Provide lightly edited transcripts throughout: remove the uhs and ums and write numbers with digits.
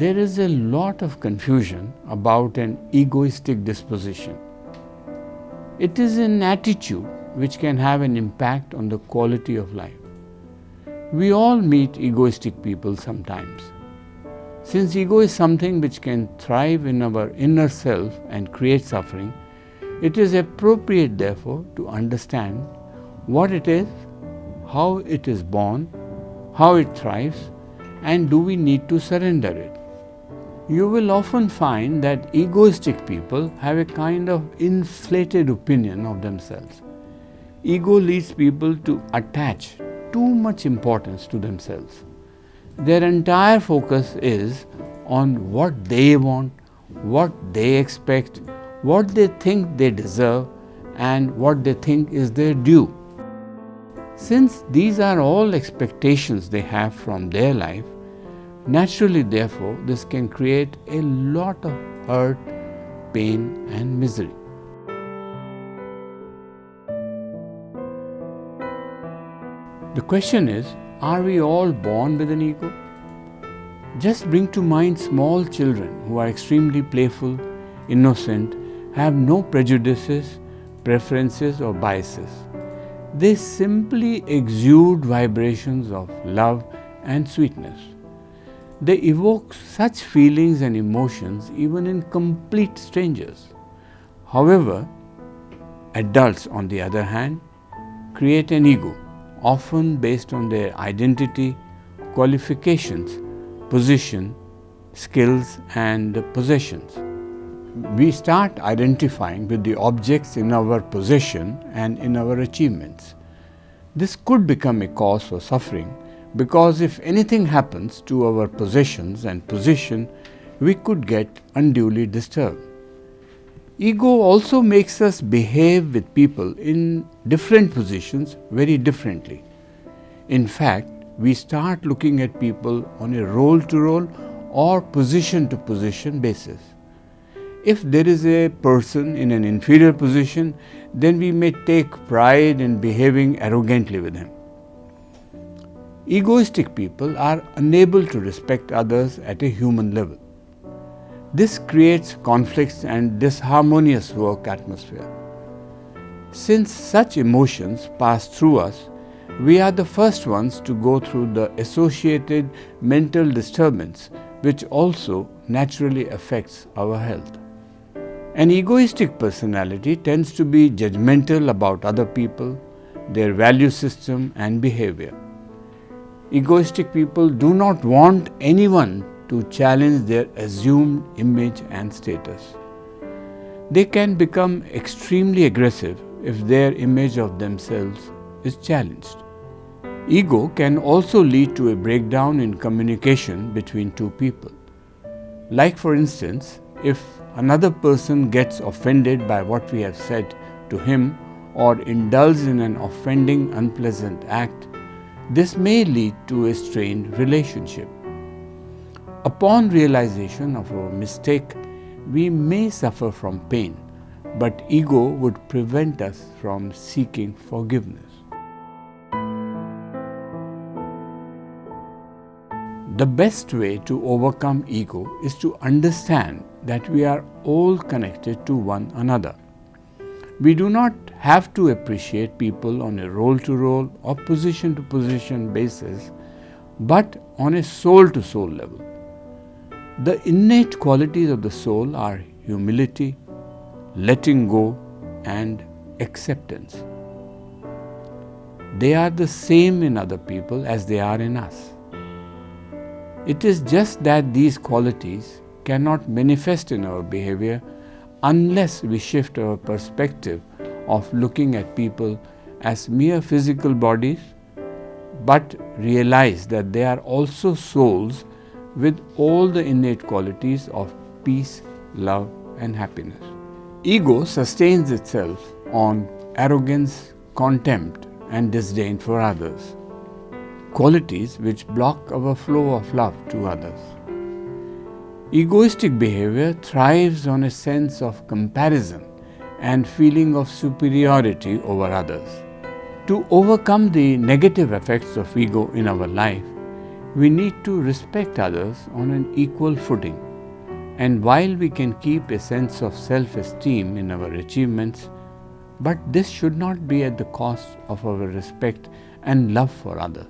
There is a lot of confusion about an egoistic disposition. It is an attitude which can have an impact on the quality of life. We all meet egoistic people sometimes. Since ego is something which can thrive in our inner self and create suffering, it is appropriate therefore to understand what it is, how it is born, how it thrives, and do we need to surrender it. You will often find that egoistic people have a kind of inflated opinion of themselves. Ego leads people to attach too much importance to themselves. Their entire focus is on what they want, what they expect, what they think they deserve, and what they think is their due. Since these are all expectations they have from their life, naturally, therefore, this can create a lot of hurt, pain, and misery. The question is, are we all born with an ego? Just bring to mind small children who are extremely playful, innocent, have no prejudices, preferences, or biases. They simply exude vibrations of love and sweetness. They evoke such feelings and emotions even in complete strangers. However, adults, on the other hand, create an ego, often based on their identity, qualifications, position, skills, and possessions. We start identifying with the objects in our possession and in our achievements. This could become a cause for suffering, because if anything happens to our possessions and position, we could get unduly disturbed. Ego also makes us behave with people in different positions very differently. In fact, we start looking at people on a role-to-role or position-to-position basis. If there is a person in an inferior position, then we may take pride in behaving arrogantly with him. Egoistic people are unable to respect others at a human level. This creates conflicts and disharmonious work atmosphere. Since such emotions pass through us, we are the first ones to go through the associated mental disturbance, which also naturally affects our health. An egoistic personality tends to be judgmental about other people, their value system, and behavior. Egoistic people do not want anyone to challenge their assumed image and status. They can become extremely aggressive if their image of themselves is challenged. Ego can also lead to a breakdown in communication between two people. Like, for instance, if another person gets offended by what we have said to him or indulges in an offending, unpleasant act, this may lead to a strained relationship. Upon realization of our mistake, we may suffer from pain, but ego would prevent us from seeking forgiveness. The best way to overcome ego is to understand that we are all connected to one another. We do not have to appreciate people on a role-to-role or position-to-position basis, but on a soul-to-soul level. The innate qualities of the soul are humility, letting go, and acceptance. They are the same in other people as they are in us. It is just that these qualities cannot manifest in our behavior unless we shift our perspective of looking at people as mere physical bodies, but realize that they are also souls with all the innate qualities of peace, love, and happiness. Ego sustains itself on arrogance, contempt, and disdain for others, qualities which block our flow of love to others. Egoistic behavior thrives on a sense of comparison and feeling of superiority over others. To overcome the negative effects of ego in our life, we need to respect others on an equal footing. And while we can keep a sense of self-esteem in our achievements, but this should not be at the cost of our respect and love for others.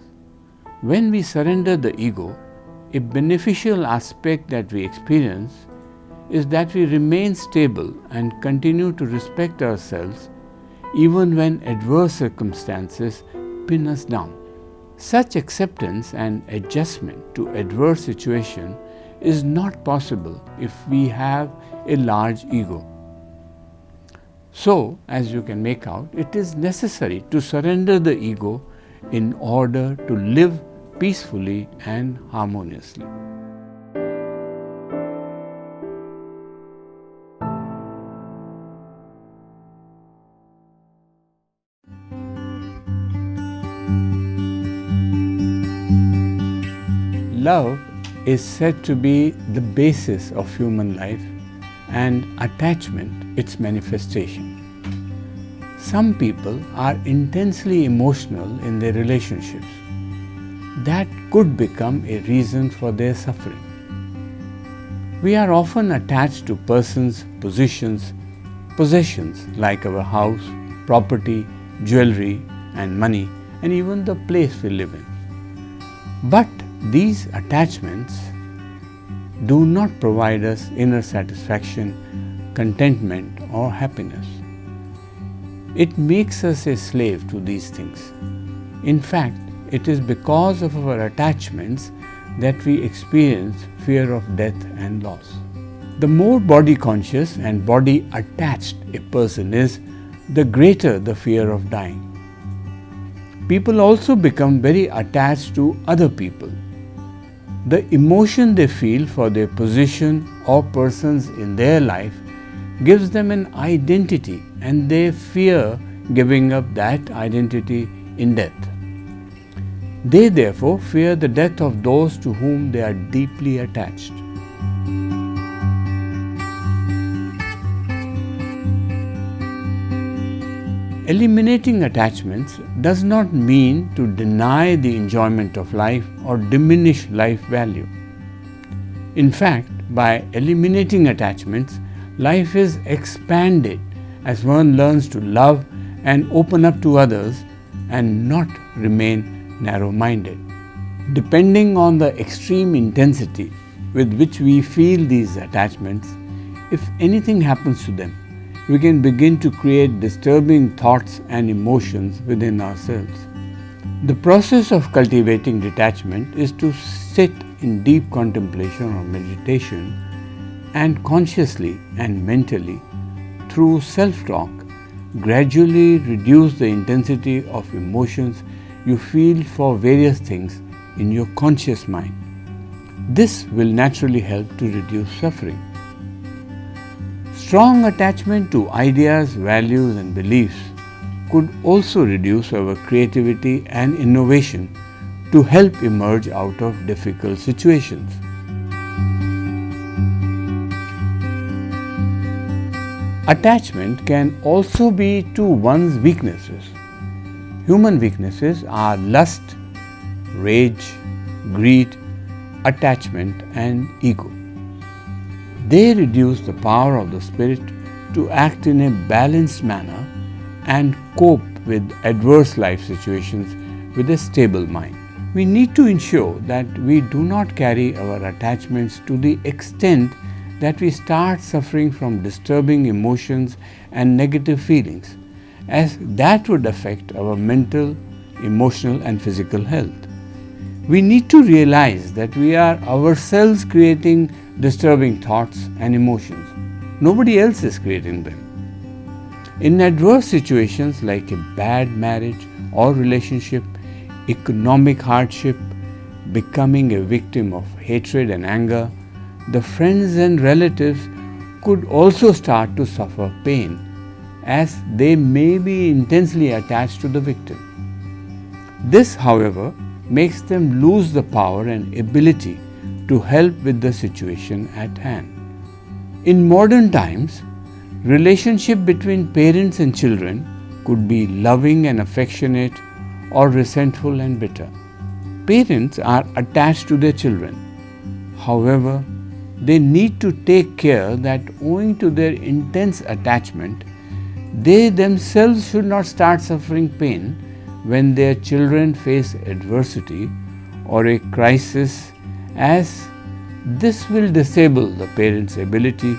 When we surrender the ego, a beneficial aspect that we experience is that we remain stable and continue to respect ourselves even when adverse circumstances pin us down. Such acceptance and adjustment to adverse situation is not possible if we have a large ego. So, as you can make out, it is necessary to surrender the ego in order to live peacefully and harmoniously. Love is said to be the basis of human life and attachment its manifestation. Some people are intensely emotional in their relationships. That could become a reason for their suffering. We are often attached to persons, possessions like our house, property, jewelry and money, and even the place we live in. But these attachments do not provide us inner satisfaction, contentment or happiness. It makes us a slave to these things. In fact, it is because of our attachments that we experience fear of death and loss. The more body conscious and body attached a person is, the greater the fear of dying. People also become very attached to other people. The emotion they feel for their position or persons in their life gives them an identity, and they fear giving up that identity in death. They therefore fear the death of those to whom they are deeply attached. Eliminating attachments does not mean to deny the enjoyment of life or diminish life value. In fact, by eliminating attachments, life is expanded as one learns to love and open up to others and not remain narrow-minded. Depending on the extreme intensity with which we feel these attachments, if anything happens to them, we can begin to create disturbing thoughts and emotions within ourselves. The process of cultivating detachment is to sit in deep contemplation or meditation and consciously and mentally, through self-talk, gradually reduce the intensity of emotions you feel for various things in your conscious mind. This will naturally help to reduce suffering. Strong attachment to ideas, values and beliefs could also reduce our creativity and innovation to help emerge out of difficult situations. Attachment can also be to one's weaknesses. Human weaknesses are lust, rage, greed, attachment and ego. They reduce the power of the spirit to act in a balanced manner and cope with adverse life situations with a stable mind. We need to ensure that we do not carry our attachments to the extent that we start suffering from disturbing emotions and negative feelings, as that would affect our mental, emotional and physical health. We need to realize that we are ourselves creating disturbing thoughts and emotions. Nobody else is creating them. In adverse situations like a bad marriage or relationship, economic hardship, becoming a victim of hatred and anger, the friends and relatives could also start to suffer pain, as they may be intensely attached to the victim. This, however, makes them lose the power and ability to help with the situation at hand. In modern times, relationship between parents and children could be loving and affectionate or resentful and bitter. Parents are attached to their children. However, they need to take care that owing to their intense attachment, they themselves should not start suffering pain when their children face adversity or a crisis, as this will disable the parents' ability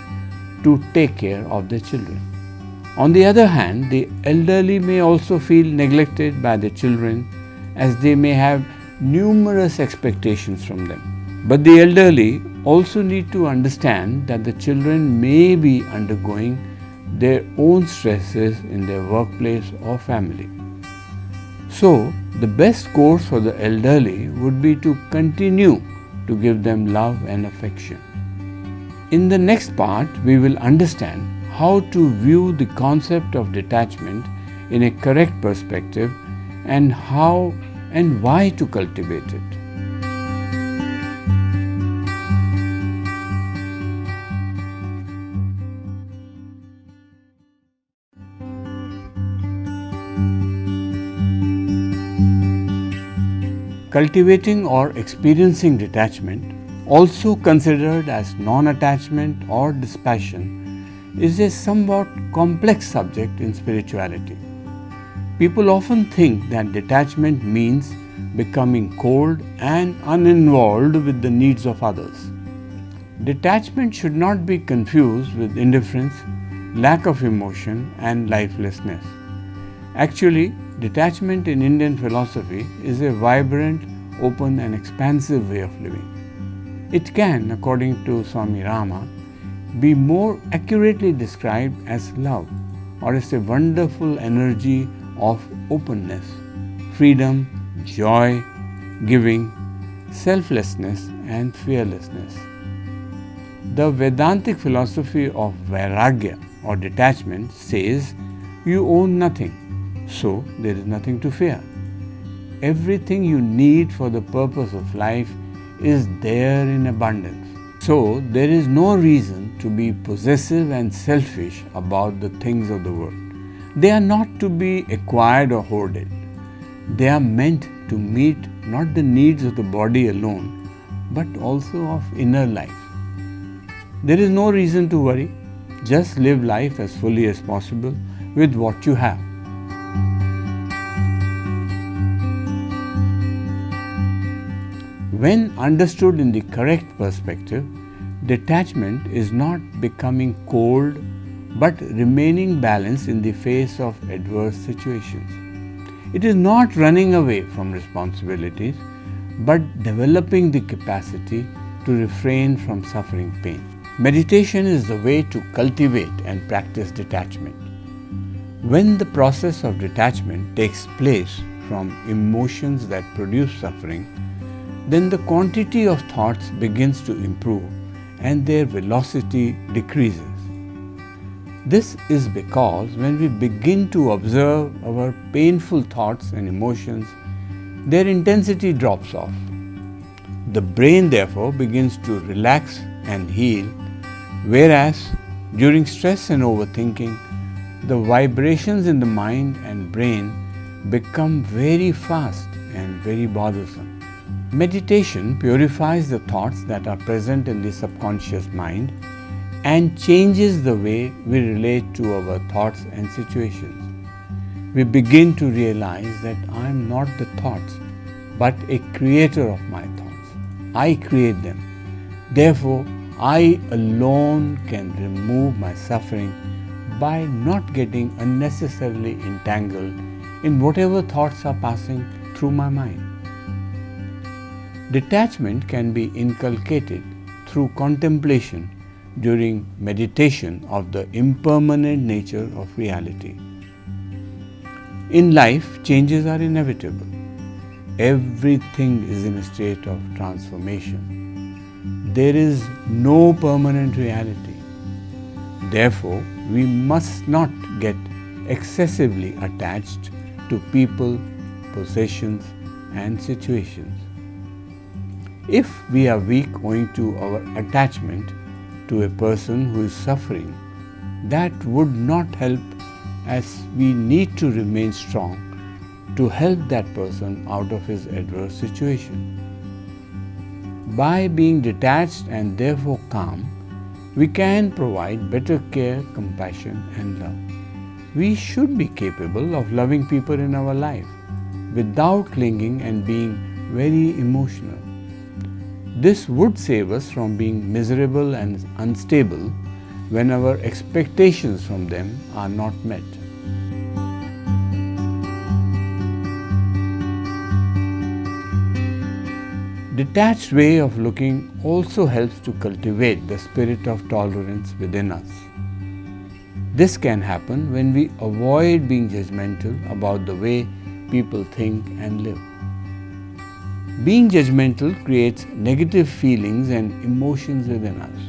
to take care of their children. On the other hand, the elderly may also feel neglected by their children, as they may have numerous expectations from them. But the elderly also need to understand that the children may be undergoing their own stresses in their workplace or family. So, the best course for the elderly would be to continue to give them love and affection. In the next part, we will understand how to view the concept of detachment in a correct perspective and how and why to cultivate it. Cultivating or experiencing detachment, also considered as non-attachment or dispassion, is a somewhat complex subject in spirituality. People often think that detachment means becoming cold and uninvolved with the needs of others. Detachment should not be confused with indifference, lack of emotion, and lifelessness. Actually, detachment in Indian philosophy is a vibrant, open, and expansive way of living. It can, according to Swami Rama, be more accurately described as love, or as a wonderful energy of openness, freedom, joy, giving, selflessness, and fearlessness. The Vedantic philosophy of Vairagya or detachment says you own nothing, so there is nothing to fear. Everything you need for the purpose of life is there in abundance. So there is no reason to be possessive and selfish about the things of the world. They are not to be acquired or hoarded. They are meant to meet not the needs of the body alone, but also of inner life. There is no reason to worry. Just live life as fully as possible with what you have. When understood in the correct perspective, detachment is not becoming cold but remaining balanced in the face of adverse situations. It is not running away from responsibilities but developing the capacity to refrain from suffering pain. Meditation is the way to cultivate and practice detachment. When the process of detachment takes place from emotions that produce suffering, then the quantity of thoughts begins to improve and their velocity decreases. This is because when we begin to observe our painful thoughts and emotions, their intensity drops off. The brain therefore begins to relax and heal, whereas during stress and overthinking, the vibrations in the mind and brain become very fast and very bothersome. Meditation purifies the thoughts that are present in the subconscious mind and changes the way we relate to our thoughts and situations. We begin to realize that I am not the thoughts, but a creator of my thoughts. I create them. Therefore, I alone can remove my suffering by not getting unnecessarily entangled in whatever thoughts are passing through my mind. Detachment can be inculcated through contemplation during meditation of the impermanent nature of reality. In life, changes are inevitable. Everything is in a state of transformation. There is no permanent reality. Therefore, we must not get excessively attached to people, possessions, and situations. If we are weak owing to our attachment to a person who is suffering, that would not help, as we need to remain strong to help that person out of his adverse situation. By being detached and therefore calm, we can provide better care, compassion, and love. We should be capable of loving people in our life without clinging and being very emotional. This would save us from being miserable and unstable when our expectations from them are not met. Detached way of looking also helps to cultivate the spirit of tolerance within us. This can happen when we avoid being judgmental about the way people think and live. Being judgmental creates negative feelings and emotions within us.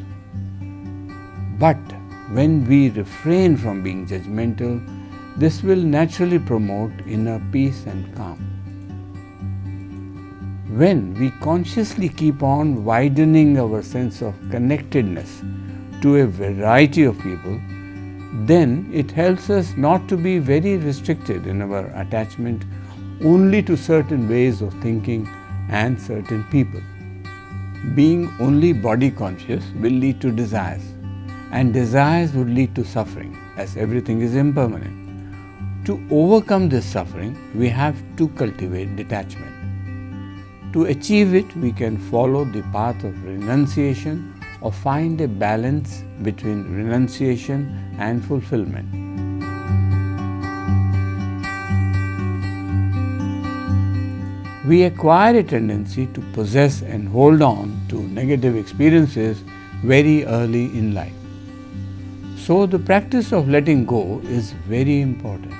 But when we refrain from being judgmental, this will naturally promote inner peace and calm. When we consciously keep on widening our sense of connectedness to a variety of people, then it helps us not to be very restricted in our attachment only to certain ways of thinking and certain people. Being only body conscious will lead to desires, and desires would lead to suffering, as everything is impermanent. To overcome this suffering, we have to cultivate detachment. To achieve it, we can follow the path of renunciation or find a balance between renunciation and fulfillment. We acquire a tendency to possess and hold on to negative experiences very early in life. So the practice of letting go is very important.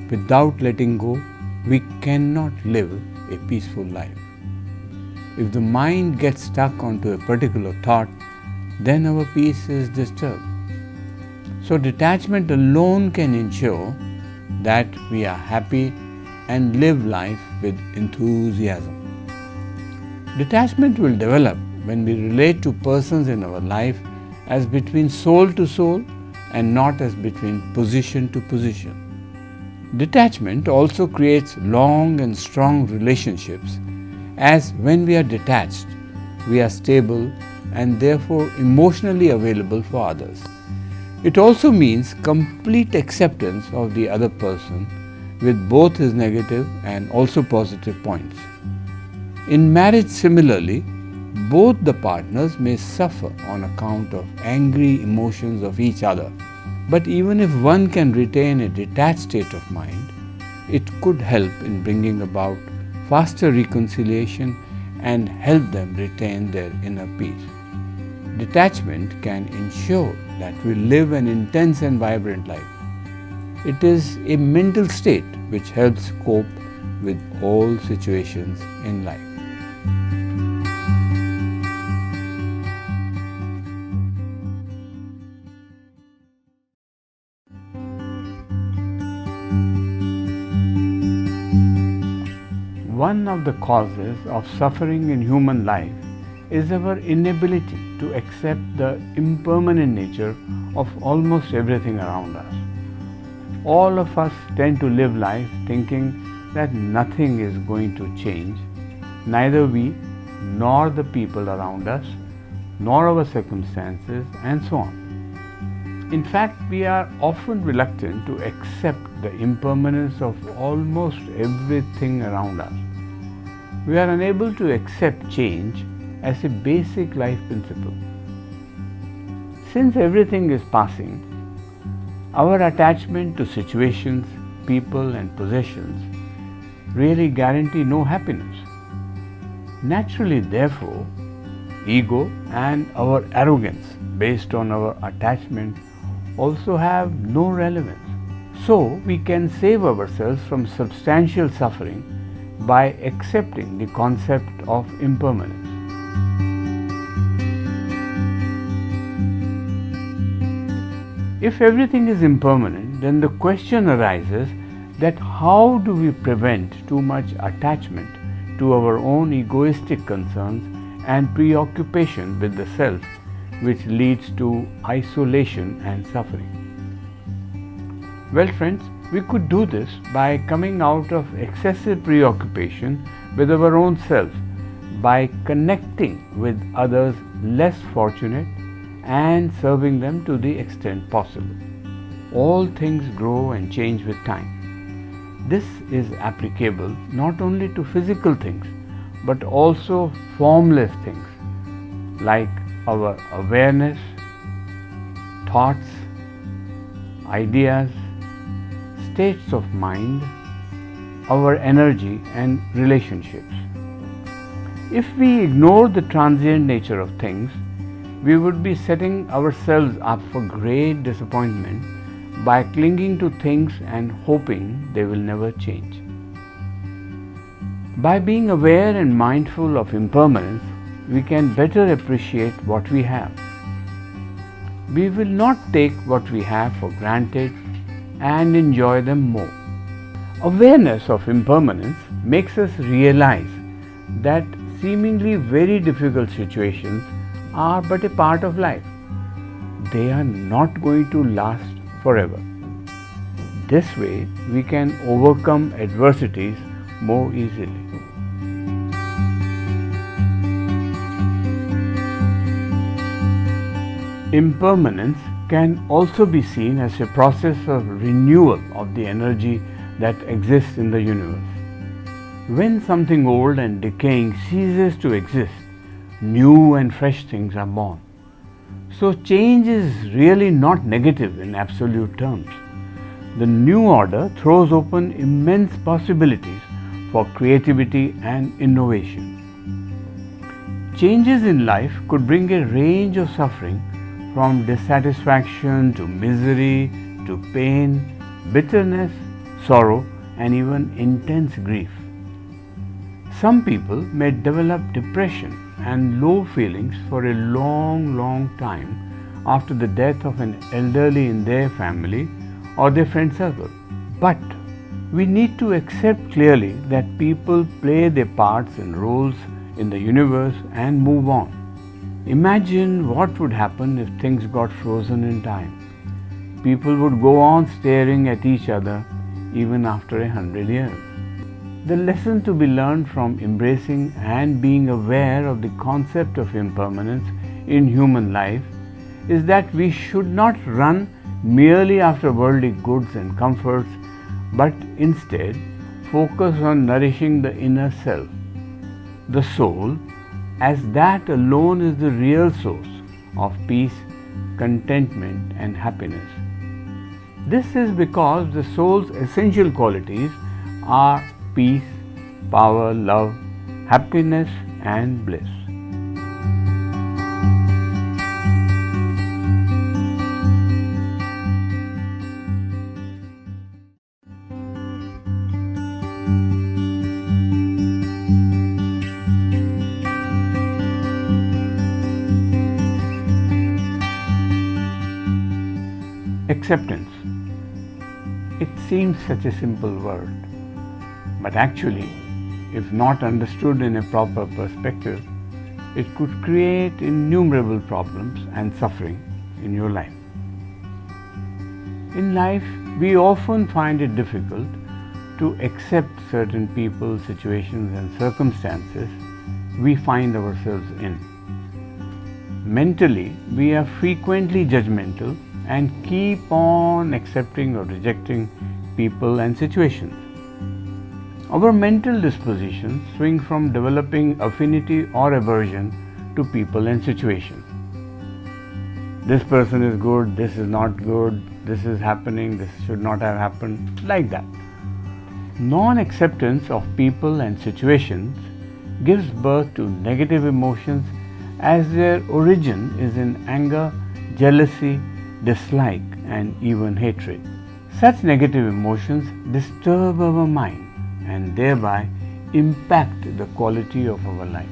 Without letting go, we cannot live a peaceful life. If the mind gets stuck onto a particular thought, then our peace is disturbed. So detachment alone can ensure that we are happy and live life with enthusiasm. Detachment will develop when we relate to persons in our life as between soul to soul and not as between position to position. Detachment also creates long and strong relationships, as when we are detached, we are stable and therefore emotionally available for others. It also means complete acceptance of the other person with both his negative and also positive points. In marriage, similarly, both the partners may suffer on account of angry emotions of each other. But even if one can retain a detached state of mind, it could help in bringing about faster reconciliation and help them retain their inner peace. Detachment can ensure that we live an intense and vibrant life. It is a mental state which helps cope with all situations in life. One of the causes of suffering in human life is our inability to accept the impermanent nature of almost everything around us. All of us tend to live life thinking that nothing is going to change, neither we nor the people around us, nor our circumstances, and so on. In fact, we are often reluctant to accept the impermanence of almost everything around us. We are unable to accept change as a basic life principle. Since everything is passing, our attachment to situations, people, and possessions really guarantee no happiness. Naturally, therefore, ego and our arrogance based on our attachment also have no relevance. So, we can save ourselves from substantial suffering by accepting the concept of impermanence. If everything is impermanent, then the question arises that how do we prevent too much attachment to our own egoistic concerns and preoccupation with the self, which leads to isolation and suffering? Well, friends, We could do this by coming out of excessive preoccupation with our own self, by connecting with others less fortunate and serving them to the extent possible. All things grow and change with time. This is applicable not only to physical things but also formless things like our awareness, thoughts, ideas, states of mind, our energy and relationships. If we ignore the transient nature of things, we would be setting ourselves up for great disappointment by clinging to things and hoping they will never change. By being aware and mindful of impermanence, we can better appreciate what we have. We will not take what we have for granted and enjoy them more. Awareness of impermanence makes us realize that seemingly very difficult situations are but a part of life. They are not going to last forever. This way, we can overcome adversities more easily. Impermanence can also be seen as a process of renewal of the energy that exists in the universe. When something old and decaying ceases to exist, new and fresh things are born. So change is really not negative in absolute terms. The new order throws open immense possibilities for creativity and innovation. Changes in life could bring a range of suffering, from dissatisfaction to misery to pain, bitterness, sorrow, and even intense grief. Some people may develop depression and low feelings for a long time after the death of an elderly in their family or their friend circle. But we need to accept clearly that people play their parts and roles in the universe and move on. Imagine what would happen if things got frozen in time. People would go on staring at each other even after 100 years. The lesson to be learned from embracing and being aware of the concept of impermanence in human life is that we should not run merely after worldly goods and comforts, but instead focus on nourishing the inner self, the soul, as that alone is the real source of peace, contentment, and happiness. This is because the soul's essential qualities are peace, power, love, happiness, and bliss. Acceptance. It seems such a simple word, but actually, if not understood in a proper perspective, it could create innumerable problems and suffering in your life. In life, we often find it difficult to accept certain people, situations, and circumstances we find ourselves in. Mentally, we are frequently judgmental and keep on accepting or rejecting people and situations. Our mental dispositions swing from developing affinity or aversion to people and situations. This person is good, this is not good, this is happening, this should not have happened, like that. Non-acceptance of people and situations gives birth to negative emotions, as their origin is in anger, jealousy, dislike, and even hatred. Such negative emotions disturb our mind and thereby impact the quality of our life.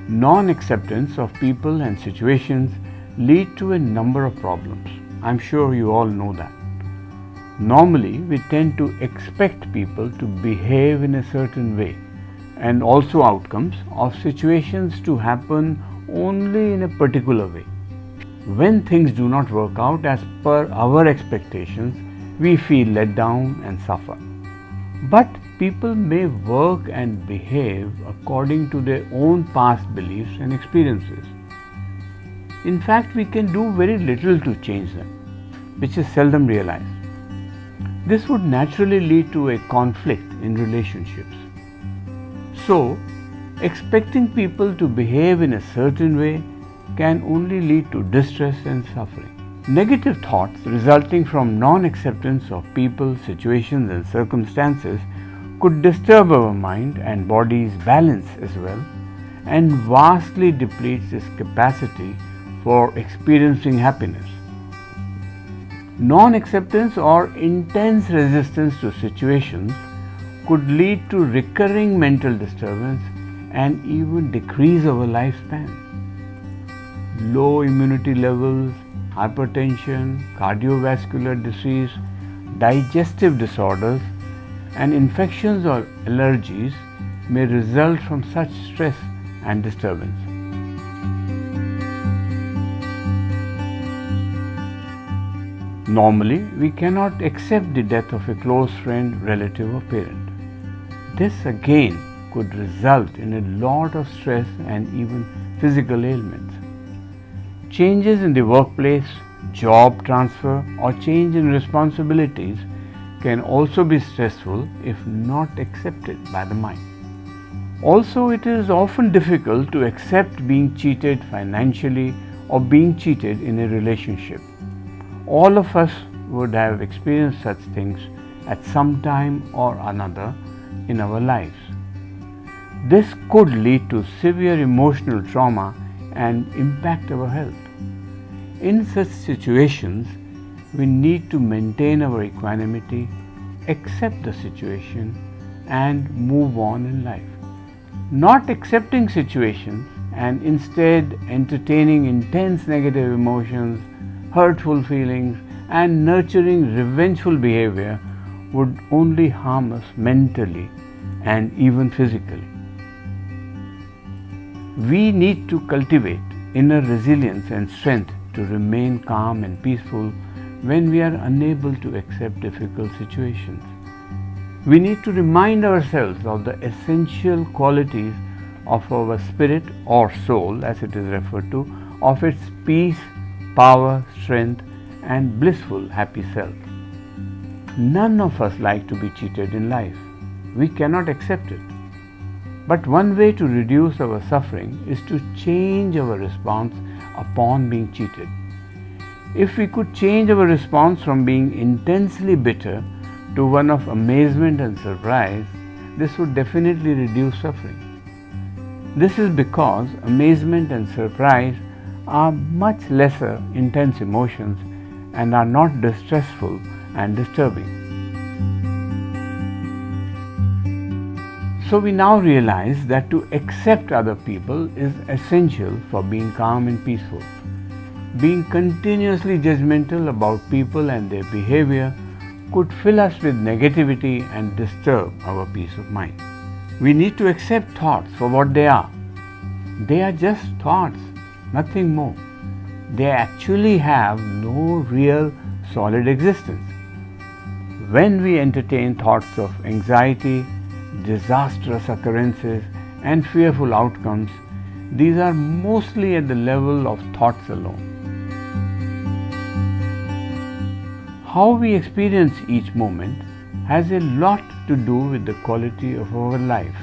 Non-acceptance of people and situations lead to a number of problems. I'm sure you all know that. Normally, we tend to expect people to behave in a certain way, and also outcomes of situations to happen only in a particular way. When things do not work out as per our expectations, we feel let down and suffer. But people may work and behave according to their own past beliefs and experiences. In fact, we can do very little to change them, which is seldom realized. This would naturally lead to a conflict in relationships. So, expecting people to behave in a certain way can only lead to distress and suffering. Negative thoughts resulting from non-acceptance of people, situations, and circumstances could disturb our mind and body's balance as well, and vastly depletes its capacity for experiencing happiness. Non-acceptance or intense resistance to situations could lead to recurring mental disturbance and even decrease our lifespan. Low immunity levels, hypertension, cardiovascular disease, digestive disorders, and infections or allergies may result from such stress and disturbance. Normally, we cannot accept the death of a close friend, relative, or parent. This again could result in a lot of stress and even physical ailments. Changes in the workplace, job transfer, or change in responsibilities can also be stressful if not accepted by the mind. Also, it is often difficult to accept being cheated financially or being cheated in a relationship. All of us would have experienced such things at some time or another in our lives. This could lead to severe emotional trauma and impact our health. In such situations, we need to maintain our equanimity, accept the situation, and move on in life. Not accepting situations and instead entertaining intense negative emotions, hurtful feelings, and nurturing revengeful behavior would only harm us mentally and even physically. We need to cultivate inner resilience and strength to remain calm and peaceful when we are unable to accept difficult situations. We need to remind ourselves of the essential qualities of our spirit or soul, as it is referred to, of its peace, power, strength, and blissful, happy self. None of us like to be cheated in life. We cannot accept it. But one way to reduce our suffering is to change our response upon being cheated. If we could change our response from being intensely bitter to one of amazement and surprise, this would definitely reduce suffering. This is because amazement and surprise are much lesser intense emotions and are not distressful and disturbing. So we now realize that to accept other people is essential for being calm and peaceful. Being continuously judgmental about people and their behavior could fill us with negativity and disturb our peace of mind. We need to accept thoughts for what they are. They are just thoughts, nothing more. They actually have no real solid existence. When we entertain thoughts of anxiety, disastrous occurrences, and fearful outcomes, these are mostly at the level of thoughts alone. How we experience each moment has a lot to do with the quality of our life.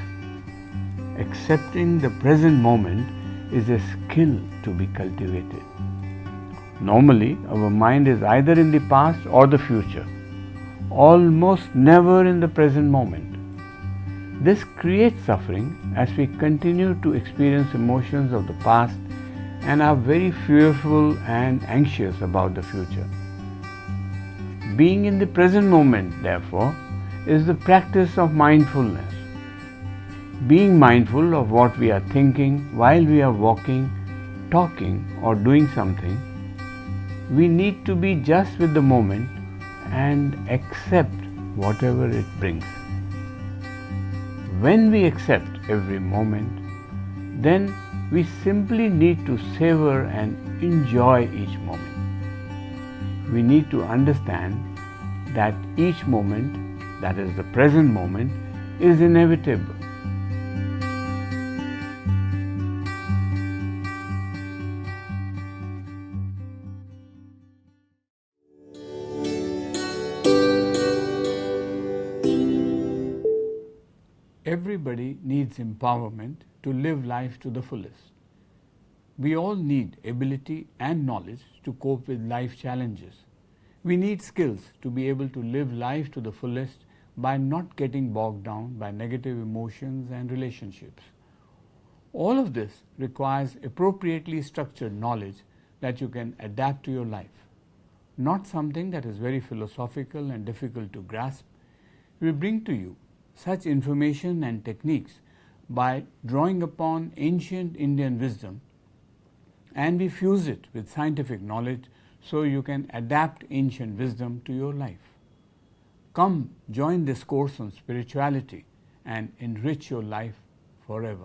Accepting the present moment is a skill to be cultivated. Normally, our mind is either in the past or the future, almost never in the present moment. This creates suffering as we continue to experience emotions of the past and are very fearful and anxious about the future. Being in the present moment, therefore, is the practice of mindfulness. Being mindful of what we are thinking while we are walking, talking, or doing something, we need to be just with the moment and accept whatever it brings. When we accept every moment, then We simply need to savor and enjoy each moment. We need to understand that each moment, that is the present moment, is inevitable. Everybody needs empowerment to live life to the fullest. We all need ability and knowledge to cope with life challenges. We need skills to be able to live life to the fullest by not getting bogged down by negative emotions and relationships. All of this requires appropriately structured knowledge that you can adapt to your life. Not something that is very philosophical and difficult to grasp. We bring to you such information and techniques by drawing upon ancient Indian wisdom, and we fuse it with scientific knowledge so you can adapt ancient wisdom to your life. Come join this course on spirituality and enrich your life forever.